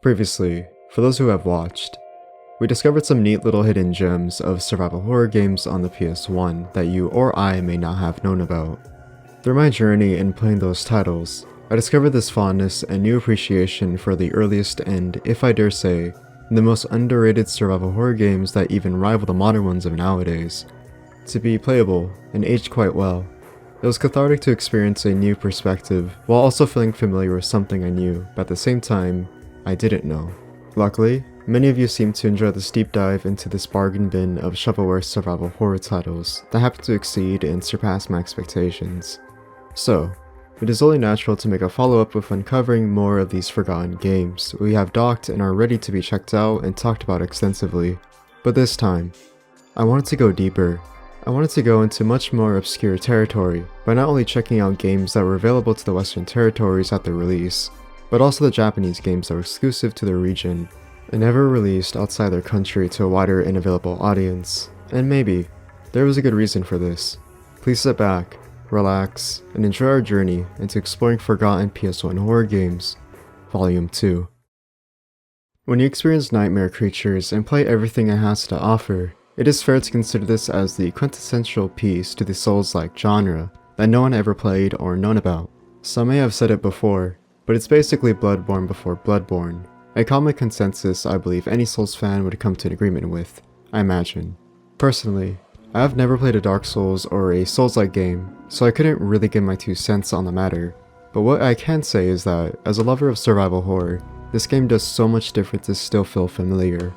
Previously, for those who have watched, we discovered some neat little hidden gems of survival horror games on the PS1 that you or I may not have known about. Through my journey in playing those titles, I discovered this fondness and new appreciation for the earliest and, if I dare say, the most underrated survival horror games that even rival the modern ones of nowadays. To be playable and aged quite well, it was cathartic to experience a new perspective while also feeling familiar with something I knew, but at the same time, I didn't know. Luckily, many of you seem to enjoy this deep dive into this bargain bin of shovelware survival horror titles that happen to exceed and surpass my expectations. So, it is only natural to make a follow-up with uncovering more of these forgotten games we have docked and are ready to be checked out and talked about extensively. But this time, I wanted to go deeper. I wanted to go into much more obscure territory by not only checking out games that were available to the Western territories at their release, but also the Japanese games that were exclusive to their region and never released outside their country to a wider and available audience. And maybe there was a good reason for this. Please sit back, relax, and enjoy our journey into exploring forgotten PS1 horror games, Volume 2. When you experience Nightmare Creatures and play everything it has to offer, it is fair to consider this as the quintessential piece to the Souls-like genre that no one ever played or known about. Some may have said it before, but it's basically Bloodborne before Bloodborne, a common consensus I believe any Souls fan would come to an agreement with, I imagine. Personally, I have never played a Dark Souls or a Souls-like game, so I couldn't really give my 2 cents on the matter, but what I can say is that, as a lover of survival horror, this game does so much different to still feel familiar.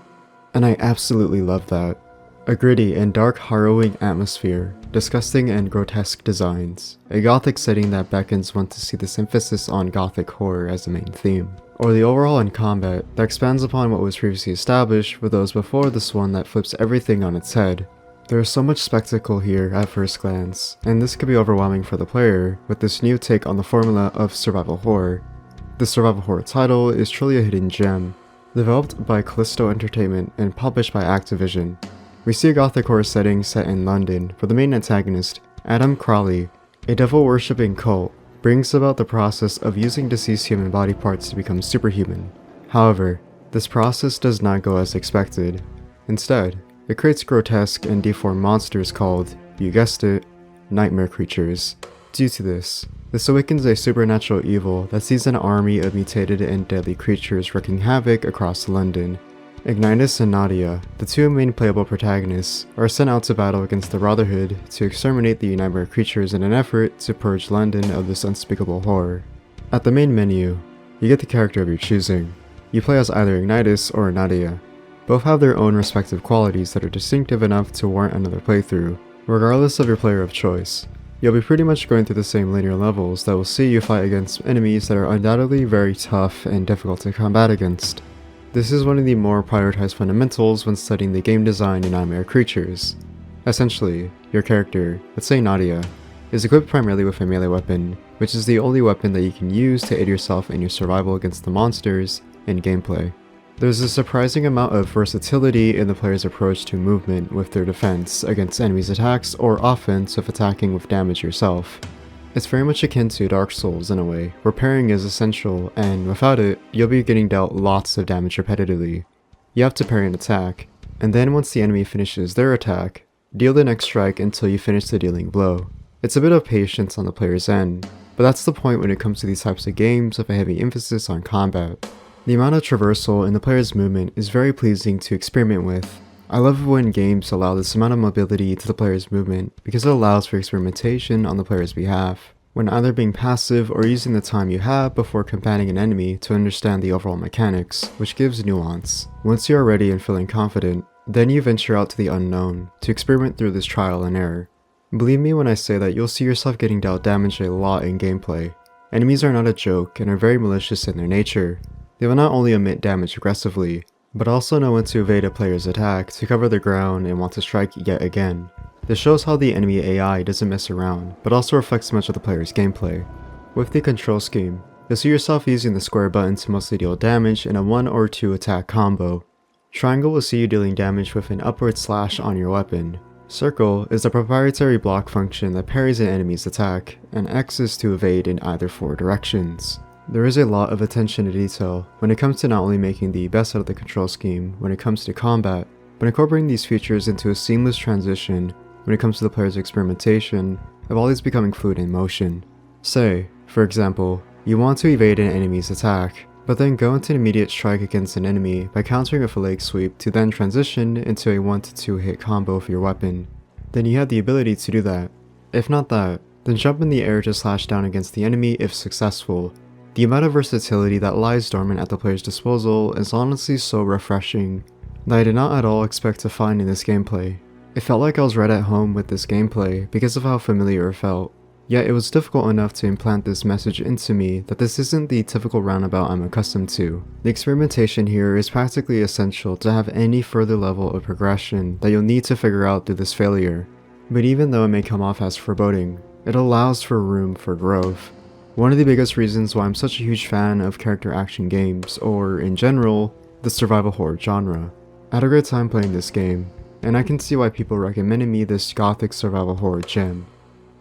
And I absolutely love that. A gritty and dark harrowing atmosphere, disgusting and grotesque designs, a gothic setting that beckons one to see this emphasis on gothic horror as the main theme, or the overhaul in combat that expands upon what was previously established with those before this one that flips everything on its head. There is so much spectacle here at first glance, and this could be overwhelming for the player with this new take on the formula of survival horror. The survival horror title is truly a hidden gem, developed by Callisto Entertainment and published by Activision. We see a gothic horror setting set in London where the main antagonist, Adam Crowley, a devil-worshipping cult, brings about the process of using deceased human body parts to become superhuman. However, this process does not go as expected. Instead, it creates grotesque and deformed monsters called, you guessed it, nightmare creatures. Due to this awakens a supernatural evil that sees an army of mutated and deadly creatures wreaking havoc across London. Ignitus and Nadia, the 2 main playable protagonists, are sent out to battle against the Brotherhood to exterminate the nightmare creatures in an effort to purge London of this unspeakable horror. At the main menu, you get the character of your choosing. You play as either Ignitus or Nadia. Both have their own respective qualities that are distinctive enough to warrant another playthrough. Regardless of your player of choice, you'll be pretty much going through the same linear levels that will see you fight against enemies that are undoubtedly very tough and difficult to combat against. This is one of the more prioritized fundamentals when studying the game design in Nightmare Creatures. Essentially, your character, let's say Nadia, is equipped primarily with a melee weapon, which is the only weapon that you can use to aid yourself in your survival against the monsters in gameplay. There's a surprising amount of versatility in the player's approach to movement with their defense against enemies' attacks or offense with attacking with damage yourself. It's very much akin to Dark Souls in a way, where parrying is essential, and without it, you'll be getting dealt lots of damage repetitively. You have to parry an attack, and then once the enemy finishes their attack, deal the next strike until you finish the dealing blow. It's a bit of patience on the player's end, but that's the point when it comes to these types of games with a heavy emphasis on combat. The amount of traversal in the player's movement is very pleasing to experiment with. I love when games allow this amount of mobility to the player's movement because it allows for experimentation on the player's behalf, when either being passive or using the time you have before combating an enemy to understand the overall mechanics, which gives nuance. Once you are ready and feeling confident, then you venture out to the unknown to experiment through this trial and error. Believe me when I say that you'll see yourself getting dealt damage a lot in gameplay. Enemies are not a joke and are very malicious in their nature. They will not only emit damage aggressively, but also know when to evade a player's attack to cover their ground and want to strike yet again. This shows how the enemy AI doesn't mess around, but also reflects much of the player's gameplay. With the control scheme, you'll see yourself using the square button to mostly deal damage in a 1 or 2 attack combo. Triangle will see you dealing damage with an upward slash on your weapon. Circle is a proprietary block function that parries an enemy's attack, and X is to evade in either 4 directions. There is a lot of attention to detail when it comes to not only making the best out of the control scheme when it comes to combat, but incorporating these features into a seamless transition when it comes to the player's experimentation of all these becoming fluid in motion. Say, for example, you want to evade an enemy's attack, but then go into an immediate strike against an enemy by countering with a leg sweep to then transition into a 1 to 2 hit combo for your weapon. Then you have the ability to do that. If not that, then jump in the air to slash down against the enemy if successful. The amount of versatility that lies dormant at the player's disposal is honestly so refreshing that I did not at all expect to find in this gameplay. It felt like I was right at home with this gameplay because of how familiar it felt. Yet it was difficult enough to implant this message into me that this isn't the typical roundabout I'm accustomed to. The experimentation here is practically essential to have any further level of progression that you'll need to figure out through this failure. But even though it may come off as foreboding, it allows for room for growth. One of the biggest reasons why I'm such a huge fan of character action games, or in general, the survival horror genre. I had a great time playing this game, and I can see why people recommended me this gothic survival horror gem.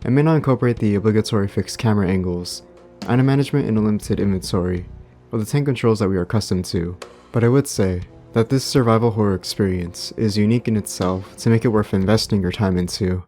It may not incorporate the obligatory fixed camera angles, item management and a limited inventory, or the tank controls that we are accustomed to, but I would say that this survival horror experience is unique in itself to make it worth investing your time into.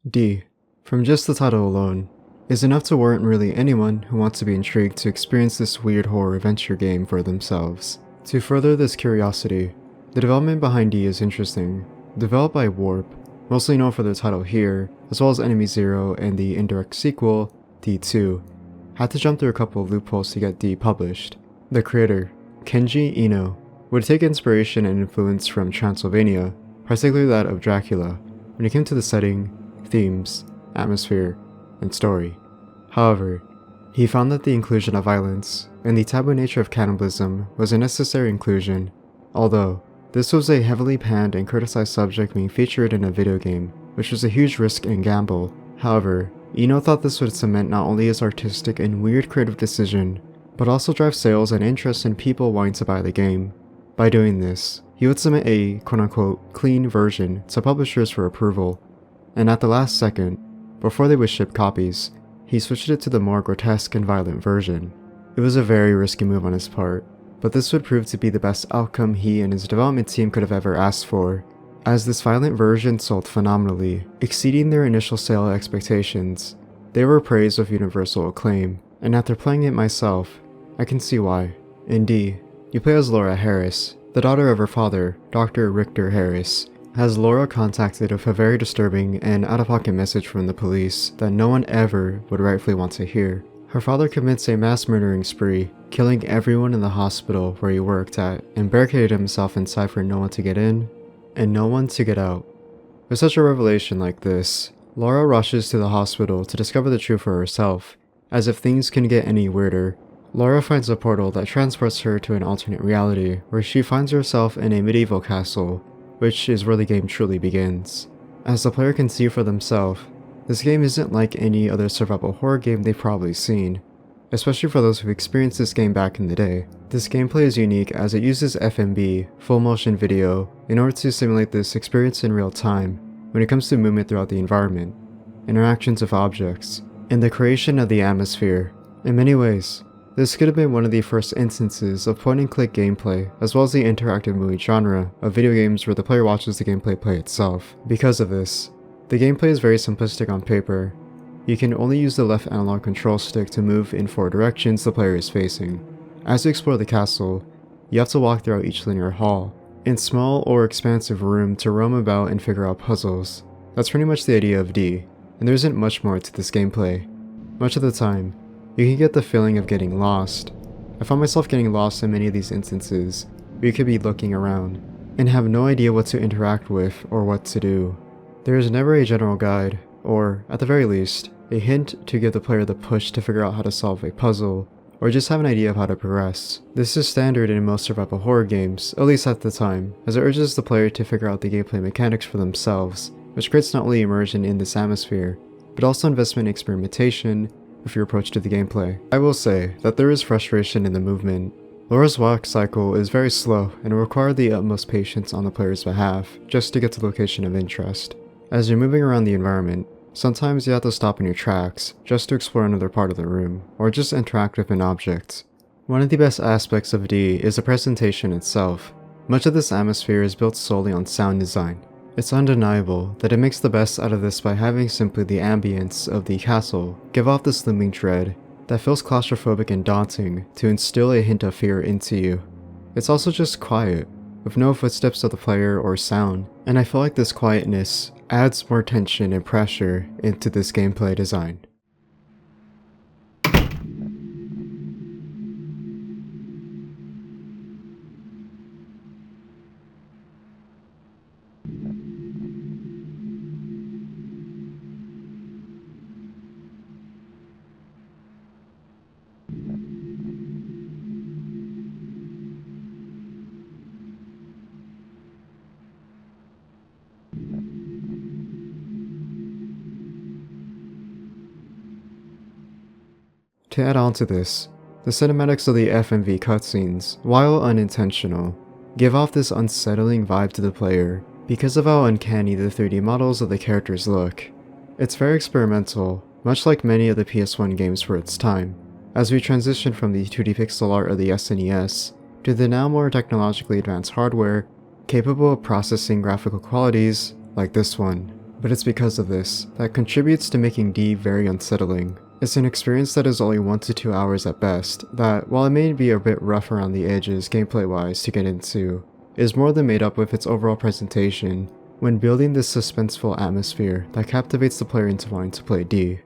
D, from just the title alone, is enough to warrant really anyone who wants to be intrigued to experience this weird horror adventure game for themselves. To further this curiosity, the development behind D is interesting. Developed by Warp, mostly known for their title here, as well as Enemy Zero and the indirect sequel, D2, had to jump through a couple of loopholes to get D published. The creator, Kenji Ino, would take inspiration and influence from Transylvania, particularly that of Dracula, when it came to the setting, themes, atmosphere, and story. However, he found that the inclusion of violence and the taboo nature of cannibalism was a necessary inclusion, although this was a heavily panned and criticized subject being featured in a video game, which was a huge risk and gamble. However, Ino thought this would cement not only his artistic and weird creative decision, but also drive sales and interest in people wanting to buy the game. By doing this, he would submit a quote-unquote clean version to publishers for approval, and at the last second, before they would ship copies, he switched it to the more grotesque and violent version. It was a very risky move on his part, but this would prove to be the best outcome he and his development team could have ever asked for, as this violent version sold phenomenally, exceeding their initial sale expectations. They were praised with universal acclaim, and after playing it myself, I can see why. In D, you play as Laura Harris, the daughter of her father, Dr. Richter Harris, has Laura contacted with a very disturbing and out-of-pocket message from the police that no one ever would rightfully want to hear. Her father commits a mass murdering spree, killing everyone in the hospital where he worked at, and barricaded himself inside for no one to get in, and no one to get out. With such a revelation like this, Laura rushes to the hospital to discover the truth for herself. As if things can get any weirder, Laura finds a portal that transports her to an alternate reality, where she finds herself in a medieval castle, which is where the game truly begins. As the player can see for themselves, this game isn't like any other survival horror game they've probably seen, especially for those who've experienced this game back in the day. This gameplay is unique as it uses FMV, full motion video, in order to simulate this experience in real time when it comes to movement throughout the environment, interactions with objects, and the creation of the atmosphere. In many ways, this could have been one of the first instances of point-and-click gameplay, as well as the interactive movie genre of video games where the player watches the gameplay play itself. Because of this, the gameplay is very simplistic on paper. You can only use the left analog control stick to move in 4 directions the player is facing. As you explore the castle, you have to walk throughout each linear hall, in small or expansive room to roam about and figure out puzzles. That's pretty much the idea of D, and there isn't much more to this gameplay. Much of the time, you can get the feeling of getting lost. I found myself getting lost in many of these instances, where you could be looking around, and have no idea what to interact with or what to do. There is never a general guide, or, at the very least, a hint to give the player the push to figure out how to solve a puzzle, or just have an idea of how to progress. This is standard in most survival horror games, at least at the time, as it urges the player to figure out the gameplay mechanics for themselves, which creates not only immersion in this atmosphere, but also investment and experimentation with your approach to the gameplay. I will say that there is frustration in the movement. Laura's walk cycle is very slow and will require the utmost patience on the player's behalf just to get to the location of interest. As you're moving around the environment, sometimes you have to stop in your tracks just to explore another part of the room, or just interact with an object. One of the best aspects of D is the presentation itself. Much of this atmosphere is built solely on sound design. It's undeniable that it makes the best out of this by having simply the ambience of the castle give off this looming dread that feels claustrophobic and daunting to instill a hint of fear into you. It's also just quiet, with no footsteps of the player or sound, and I feel like this quietness adds more tension and pressure into this gameplay design. To add on to this, the cinematics of the FMV cutscenes, while unintentional, give off this unsettling vibe to the player because of how uncanny the 3D models of the characters look. It's very experimental, much like many of the PS1 games for its time, as we transition from the 2D pixel art of the SNES to the now more technologically advanced hardware capable of processing graphical qualities like this one. But it's because of this that contributes to making D very unsettling. It's an experience that is only 1 to 2 hours at best, that, while it may be a bit rough around the edges gameplay-wise to get into, is more than made up with its overall presentation when building this suspenseful atmosphere that captivates the player into wanting to play D.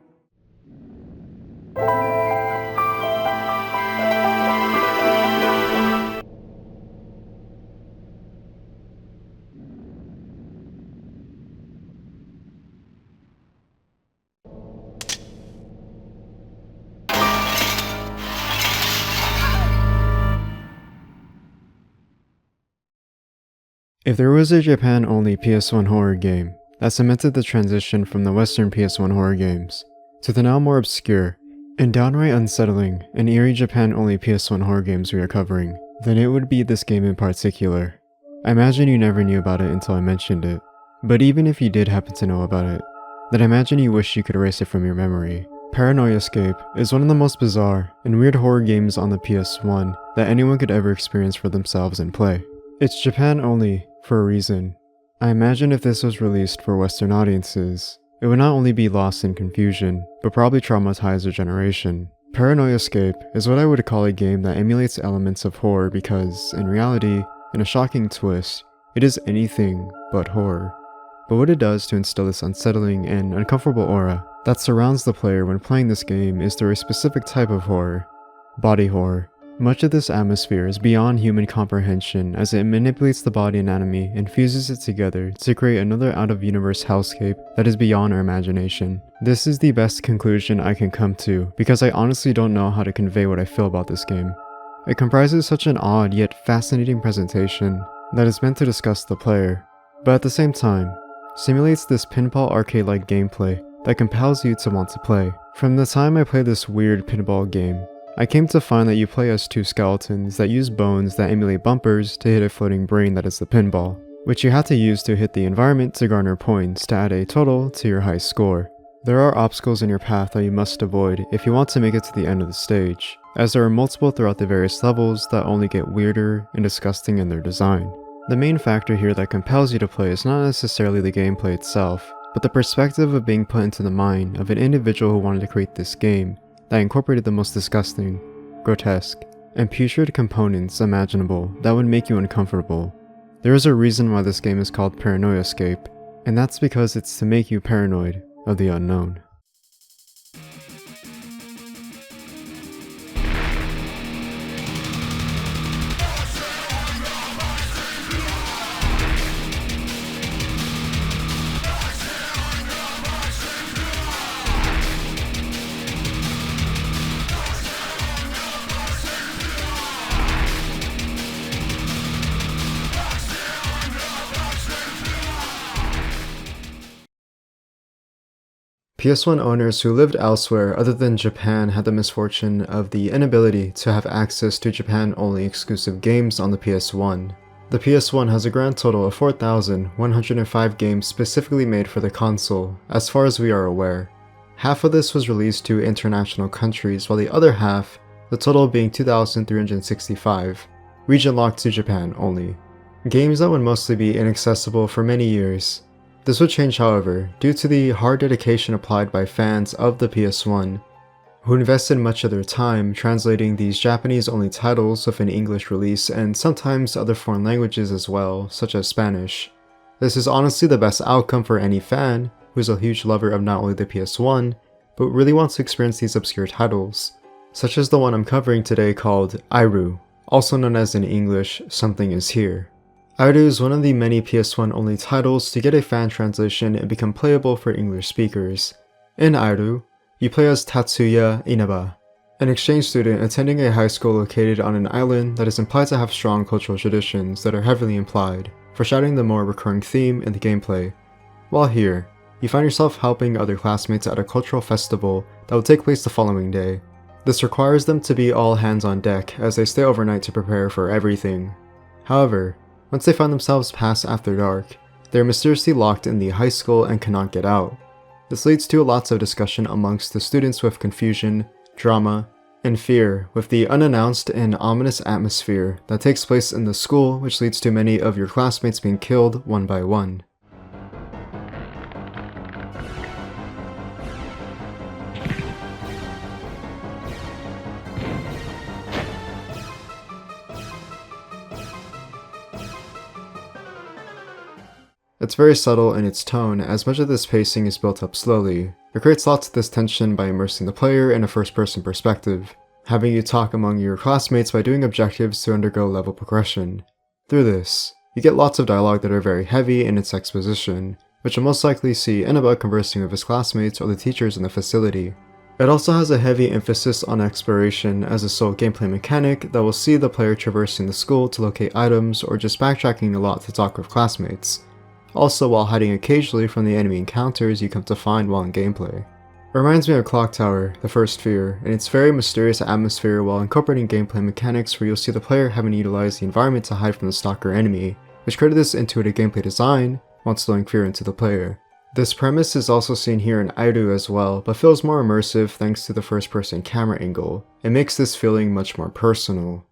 If there was a Japan-only PS1 horror game that cemented the transition from the Western PS1 horror games to the now more obscure and downright unsettling and eerie Japan-only PS1 horror games we are covering, then it would be this game in particular. I imagine you never knew about it until I mentioned it, but even if you did happen to know about it, then I imagine you wish you could erase it from your memory. Paranoiascape is one of the most bizarre and weird horror games on the PS1 that anyone could ever experience for themselves and play. It's Japan only, for a reason. I imagine if this was released for Western audiences, it would not only be lost in confusion, but probably traumatize a generation. Paranoiascape is what I would call a game that emulates elements of horror because, in reality, in a shocking twist, it is anything but horror. But what it does to instill this unsettling and uncomfortable aura that surrounds the player when playing this game is through a specific type of horror: body horror. Much of this atmosphere is beyond human comprehension as it manipulates the body anatomy and fuses it together to create another out-of-universe hellscape that is beyond our imagination. This is the best conclusion I can come to because I honestly don't know how to convey what I feel about this game. It comprises such an odd yet fascinating presentation that is meant to disgust the player, but at the same time, simulates this pinball arcade-like gameplay that compels you to want to play. From the time I played this weird pinball game, I came to find that you play as two skeletons that use bones that emulate bumpers to hit a floating brain that is the pinball, which you have to use to hit the environment to garner points to add a total to your high score. There are obstacles in your path that you must avoid if you want to make it to the end of the stage, as there are multiple throughout the various levels that only get weirder and disgusting in their design. The main factor here that compels you to play is not necessarily the gameplay itself, but the perspective of being put into the mind of an individual who wanted to create this game that incorporated the most disgusting, grotesque, and putrid components imaginable that would make you uncomfortable. There is a reason why this game is called Paranoiascape, and that's because it's to make you paranoid of the unknown. PS1 owners who lived elsewhere other than Japan had the misfortune of the inability to have access to Japan-only exclusive games on the PS1. The PS1 has a grand total of 4,105 games specifically made for the console, as far as we are aware. Half of this was released to international countries, while the other half, the total being 2,365, region-locked to Japan only. Games that would mostly be inaccessible for many years. This would change, however, due to the hard dedication applied by fans of the PS1, who invested much of their time translating these Japanese-only titles with an English release and sometimes other foreign languages as well, such as Spanish. This is honestly the best outcome for any fan who is a huge lover of not only the PS1, but really wants to experience these obscure titles, such as the one I'm covering today called Iru, also known as in English, Something Is Here. Iru is one of the many PS1 only titles to get a fan translation and become playable for English speakers. In Iru, you play as Tatsuya Inaba, an exchange student attending a high school located on an island that is implied to have strong cultural traditions that are heavily implied, foreshadowing the more recurring theme in the gameplay. While here, you find yourself helping other classmates at a cultural festival that will take place the following day. This requires them to be all hands on deck as they stay overnight to prepare for everything. However, once they find themselves past after dark, they are mysteriously locked in the high school and cannot get out. This leads to lots of discussion amongst the students with confusion, drama, and fear with the unannounced and ominous atmosphere that takes place in the school, which leads to many of your classmates being killed one by one. It's very subtle in its tone, as much of this pacing is built up slowly. It creates lots of this tension by immersing the player in a first-person perspective, having you talk among your classmates by doing objectives to undergo level progression. Through this, you get lots of dialogue that are very heavy in its exposition, which you'll most likely see Inaba conversing with his classmates or the teachers in the facility. It also has a heavy emphasis on exploration as a sole gameplay mechanic that will see the player traversing the school to locate items or just backtracking a lot to talk with classmates. Also while hiding occasionally from the enemy encounters you come to find while in gameplay. It reminds me of Clock Tower, The First Fear, and its very mysterious atmosphere while incorporating gameplay mechanics where you'll see the player having to utilize the environment to hide from the stalker enemy, which created this intuitive gameplay design while instilling fear into the player. This premise is also seen here in Iru as well, but feels more immersive thanks to the first-person camera angle. It makes this feeling much more personal.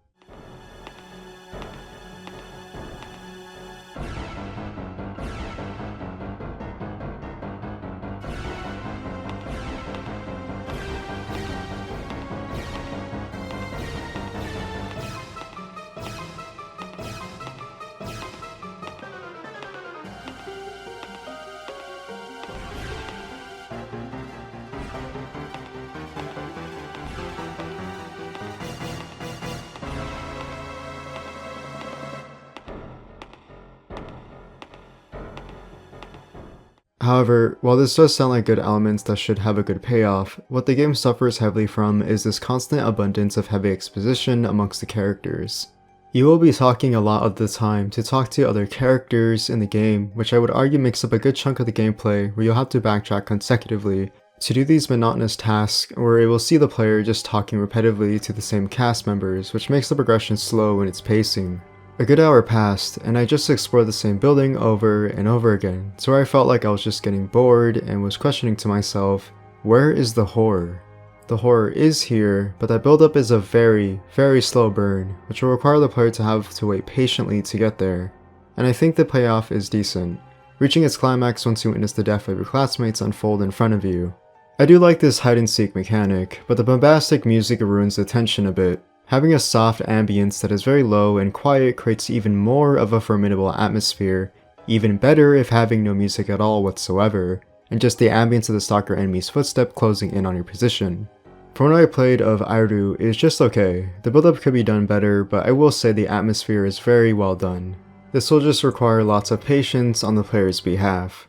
However, while this does sound like good elements that should have a good payoff, what the game suffers heavily from is this constant abundance of heavy exposition amongst the characters. You will be talking a lot of the time to talk to other characters in the game, which I would argue makes up a good chunk of the gameplay where you'll have to backtrack consecutively to do these monotonous tasks where it will see the player just talking repetitively to the same cast members, which makes the progression slow in its pacing. A good hour passed, and I just explored the same building over and over again, to where I felt like I was just getting bored and was questioning to myself, where is the horror? The horror is here, but that buildup is a very, very slow burn, which will require the player to have to wait patiently to get there. And I think the payoff is decent, reaching its climax once you witness the death of your classmates unfold in front of you. I do like this hide-and-seek mechanic, but the bombastic music ruins the tension a bit. Having a soft ambience that is very low and quiet creates even more of a formidable atmosphere, even better if having no music at all whatsoever, and just the ambience of the stalker enemy's footstep closing in on your position. From what I played of Iru, it is just okay. The build-up could be done better, but I will say the atmosphere is very well done. This will just require lots of patience on the player's behalf.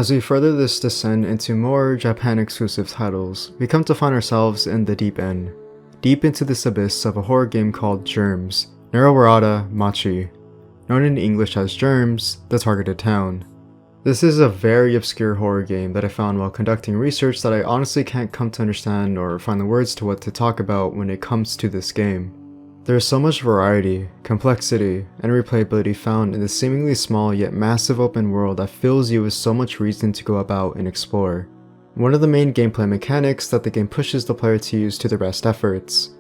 As we further this descent into more Japan-exclusive titles, we come to find ourselves in the deep end, deep into this abyss of a horror game called Germs, Nerawata, Machi, known in English as Germs, the targeted town. This is a very obscure horror game that I found while conducting research that I honestly can't come to understand or find the words to what to talk about when it comes to this game. There is so much variety, complexity, and replayability found in this seemingly small yet massive open world that fills you with so much reason to go about and explore. One of the main gameplay mechanics that the game pushes the player to use to their best efforts.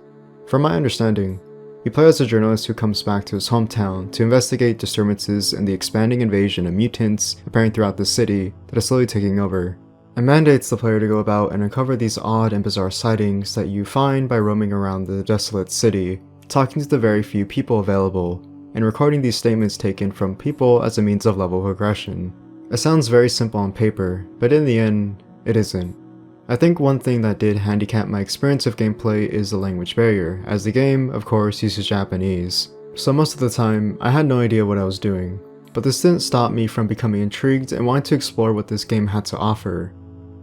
From my understanding, you play as a journalist who comes back to his hometown to investigate disturbances in the expanding invasion of mutants appearing throughout the city that is slowly taking over, and mandates the player to go about and uncover these odd and bizarre sightings that you find by roaming around the desolate city, talking to the very few people available, and recording these statements taken from people as a means of level progression. It sounds very simple on paper, but in the end, it isn't. I think one thing that did handicap my experience of gameplay is the language barrier, as the game, of course, uses Japanese, so most of the time, I had no idea what I was doing. But this didn't stop me from becoming intrigued and wanting to explore what this game had to offer.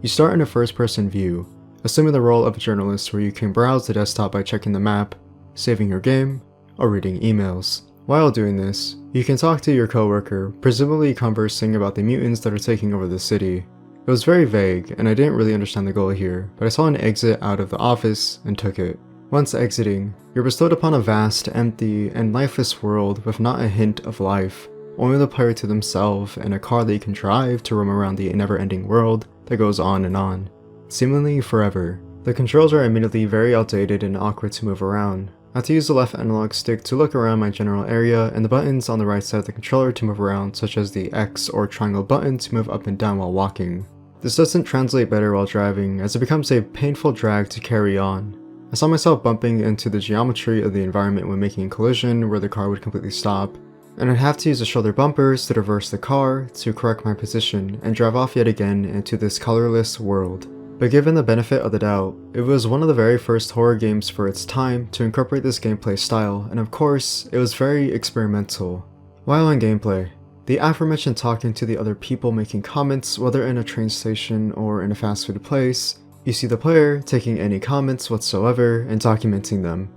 You start in a first-person view, assuming the role of a journalist where you can browse the desktop by checking the map, saving your game, or reading emails. While doing this, you can talk to your coworker, presumably conversing about the mutants that are taking over the city. It was very vague, and I didn't really understand the goal here, but I saw an exit out of the office and took it. Once exiting, you're bestowed upon a vast, empty, and lifeless world with not a hint of life, only the player to themselves and a car that you can drive to roam around the never-ending world that goes on, seemingly forever. The controls are immediately very outdated and awkward to move around. I have to use the left analog stick to look around my general area and the buttons on the right side of the controller to move around, such as the X or triangle button to move up and down while walking. This doesn't translate better while driving, as it becomes a painful drag to carry on. I saw myself bumping into the geometry of the environment when making a collision where the car would completely stop, and I'd have to use the shoulder bumpers to reverse the car to correct my position and drive off yet again into this colorless world. But given the benefit of the doubt, it was one of the very first horror games for its time to incorporate this gameplay style, and of course, it was very experimental. While on gameplay, the aforementioned talking to the other people making comments, whether in a train station or in a fast food place, you see the player taking any comments whatsoever and documenting them.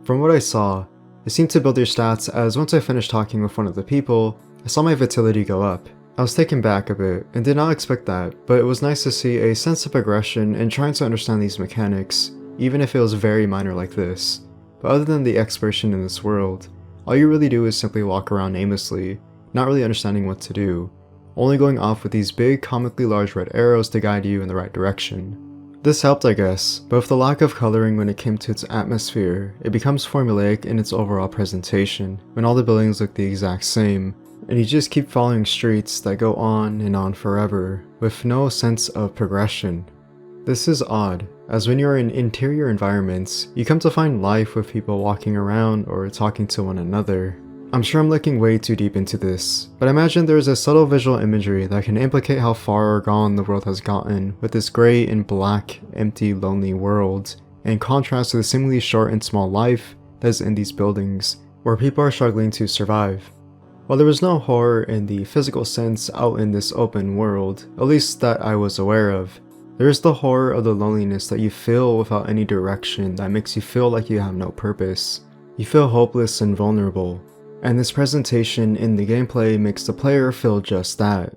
From what I saw, it seemed to build your stats as once I finished talking with one of the people, I saw my vitality go up. I was taken back a bit and did not expect that, but it was nice to see a sense of progression in trying to understand these mechanics, even if it was very minor like this. But other than the exploration in this world, all you really do is simply walk around aimlessly, not really understanding what to do, only going off with these big comically large red arrows to guide you in the right direction. This helped, I guess, but with the lack of coloring when it came to its atmosphere, it becomes formulaic in its overall presentation, when all the buildings look the exact same, and you just keep following streets that go on and on forever, with no sense of progression. This is odd, as when you're in interior environments, you come to find life with people walking around or talking to one another. I'm sure I'm looking way too deep into this, but I imagine there is a subtle visual imagery that can implicate how far gone the world has gotten with this gray and black, empty, lonely world, in contrast to the seemingly short and small life that is in these buildings, where people are struggling to survive. While there was no horror in the physical sense out in this open world, at least that I was aware of, there is the horror of the loneliness that you feel without any direction that makes you feel like you have no purpose. You feel hopeless and vulnerable, and this presentation in the gameplay makes the player feel just that.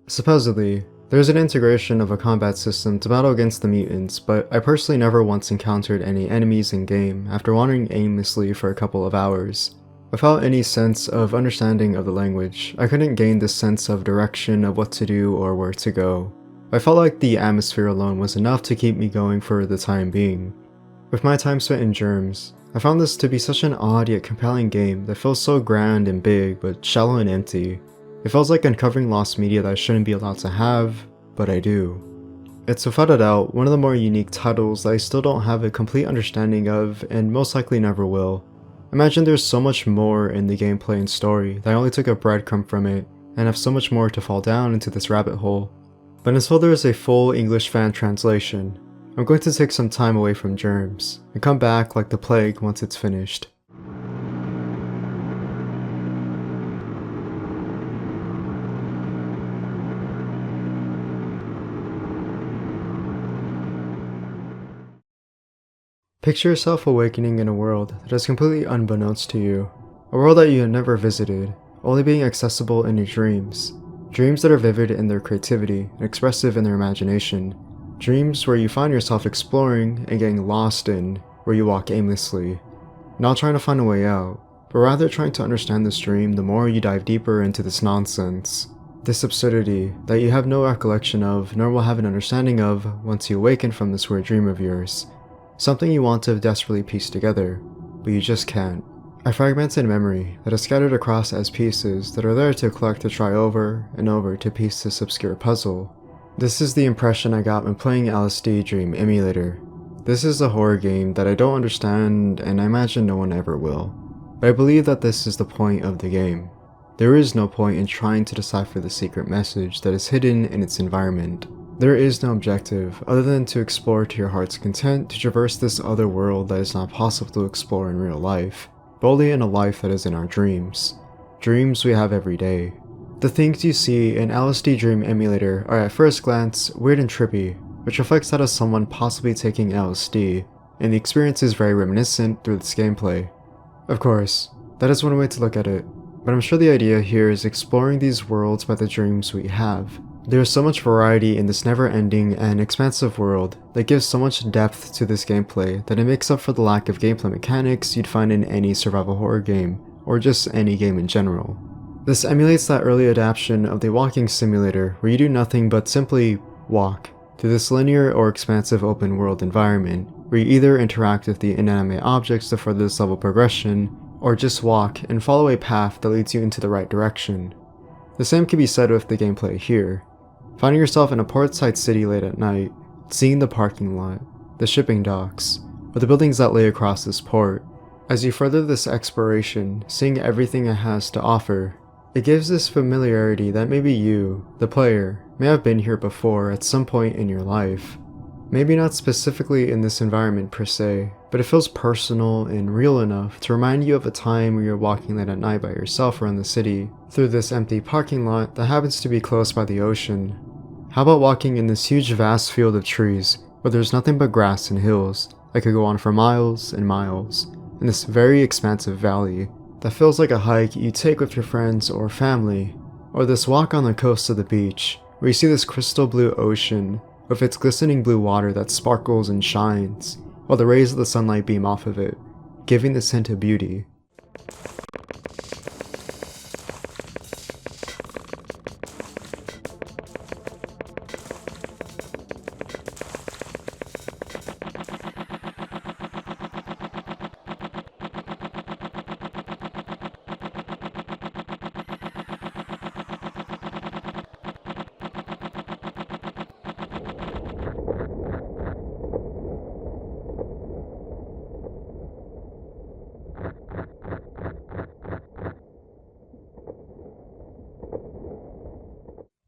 Supposedly, there's an integration of a combat system to battle against the mutants, but I personally never once encountered any enemies in-game after wandering aimlessly for a couple of hours. Without any sense of understanding of the language, I couldn't gain this sense of direction of what to do or where to go. I felt like the atmosphere alone was enough to keep me going for the time being. With my time spent in Germs, I found this to be such an odd yet compelling game that feels so grand and big but shallow and empty. It feels like uncovering lost media that I shouldn't be allowed to have, but I do. It's without a doubt one of the more unique titles that I still don't have a complete understanding of and most likely never will. Imagine there's so much more in the gameplay and story that I only took a breadcrumb from it and have so much more to fall down into this rabbit hole. But until there is a full English fan translation, I'm going to take some time away from Germs and come back like the plague once it's finished. Picture yourself awakening in a world that is completely unbeknownst to you. A world that you have never visited, only being accessible in your dreams. Dreams that are vivid in their creativity and expressive in their imagination. Dreams where you find yourself exploring and getting lost in, where you walk aimlessly. Not trying to find a way out, but rather trying to understand this dream the more you dive deeper into this nonsense. This absurdity that you have no recollection of nor will have an understanding of once you awaken from this weird dream of yours. Something you want to desperately piece together, but you just can't. A fragmented memory that is scattered across as pieces that are there to collect to try over and over to piece this obscure puzzle. This is the impression I got when playing LSD Dream Emulator. This is a horror game that I don't understand and I imagine no one ever will. But I believe that this is the point of the game. There is no point in trying to decipher the secret message that is hidden in its environment. There is no objective other than to explore to your heart's content to traverse this other world that is not possible to explore in real life, but only in a life that is in our dreams. Dreams we have every day. The things you see in LSD Dream Emulator are at first glance weird and trippy, which reflects that of someone possibly taking LSD, and the experience is very reminiscent through this gameplay. Of course, that is one way to look at it, but I'm sure the idea here is exploring these worlds by the dreams we have. There is so much variety in this never-ending and expansive world that gives so much depth to this gameplay that it makes up for the lack of gameplay mechanics you'd find in any survival horror game, or just any game in general. This emulates that early adaptation of the walking simulator where you do nothing but simply walk through this linear or expansive open world environment where you either interact with the inanimate objects to further this level progression, or just walk and follow a path that leads you into the right direction. The same can be said with the gameplay here. Finding yourself in a portside city late at night, seeing the parking lot, the shipping docks, or the buildings that lay across this port. As you further this exploration, seeing everything it has to offer, it gives this familiarity that maybe you, the player, may have been here before at some point in your life. Maybe not specifically in this environment per se, but it feels personal and real enough to remind you of a time where you're walking late at night by yourself around the city, through this empty parking lot that happens to be close by the ocean. How about walking in this huge vast field of trees, where there's nothing but grass and hills, that could go on for miles and miles, in this very expansive valley, that feels like a hike you take with your friends or family, or this walk on the coast of the beach, where you see this crystal blue ocean, with its glistening blue water that sparkles and shines, while the rays of the sunlight beam off of it, giving this hint of beauty.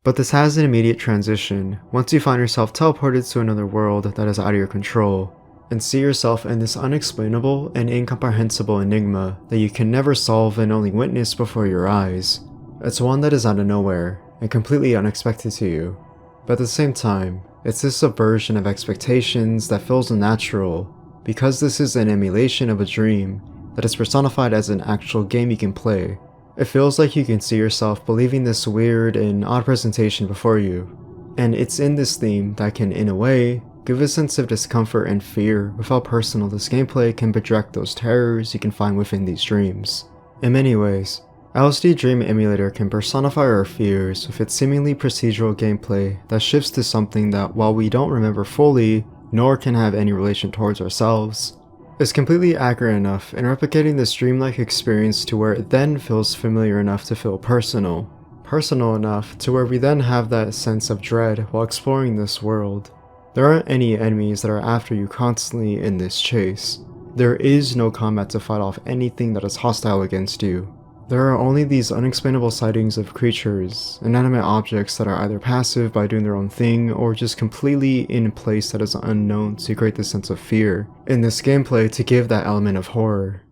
But this has an immediate transition once you find yourself teleported to another world that is out of your control, and see yourself in this unexplainable and incomprehensible enigma that you can never solve and only witness before your eyes. It's one that is out of nowhere and completely unexpected to you, but at the same time, it's this subversion of expectations that feels unnatural because this is an emulation of a dream that is personified as an actual game you can play. It feels like you can see yourself believing this weird and odd presentation before you, and it's in this theme that can, in a way, give a sense of discomfort and fear with how personal this gameplay can project those terrors you can find within these dreams. In many ways, LSD Dream Emulator can personify our fears with its seemingly procedural gameplay that shifts to something that, while we don't remember fully, nor can have any relation towards ourselves, is completely accurate enough in replicating this dreamlike experience to where it then feels familiar enough to feel personal. Personal enough to where we then have that sense of dread while exploring this world. There aren't any enemies that are after you constantly in this chase. There is no combat to fight off anything that is hostile against you. There are only these unexplainable sightings of creatures, inanimate objects that are either passive by doing their own thing or just completely in a place that is unknown to create this sense of fear in this gameplay to give that element of horror.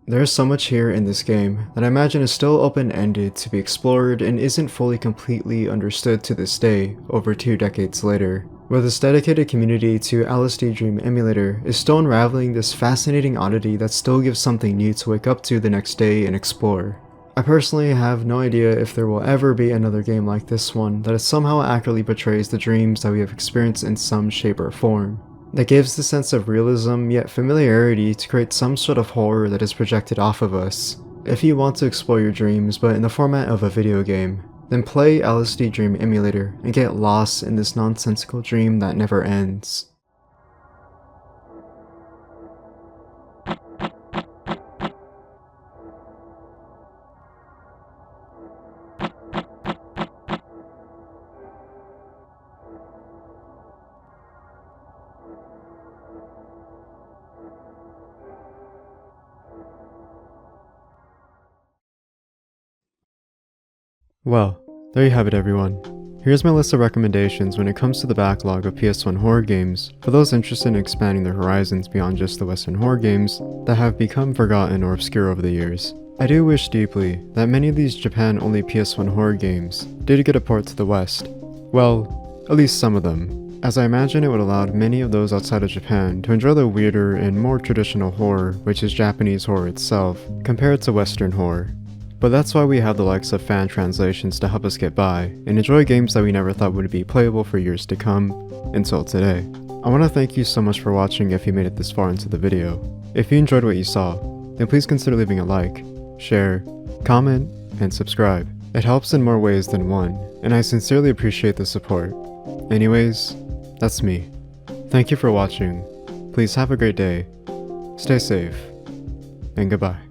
There is so much here in this game that I imagine is still open-ended to be explored and isn't fully completely understood to this day, over 2 decades later, where this dedicated community to LSD Dream Emulator is still unraveling this fascinating oddity that still gives something new to wake up to the next day and explore. I personally have no idea if there will ever be another game like this one that somehow accurately portrays the dreams that we have experienced in some shape or form, that gives the sense of realism yet familiarity to create some sort of horror that is projected off of us. If you want to explore your dreams but in the format of a video game, then play LSD Dream Emulator and get lost in this nonsensical dream that never ends. Well, there you have it everyone. Here's my list of recommendations when it comes to the backlog of PS1 horror games for those interested in expanding their horizons beyond just the Western horror games that have become forgotten or obscure over the years. I do wish deeply that many of these Japan-only PS1 horror games did get a port to the West. Well, at least some of them, as I imagine it would allow many of those outside of Japan to enjoy the weirder and more traditional horror, which is Japanese horror itself, compared to Western horror. But that's why we have the likes of fan translations to help us get by and enjoy games that we never thought would be playable for years to come, until today. I want to thank you so much for watching if you made it this far into the video. If you enjoyed what you saw, then please consider leaving a like, share, comment, and subscribe. It helps in more ways than one, and I sincerely appreciate the support. Anyways, that's me. Thank you for watching. Please have a great day, stay safe, and goodbye.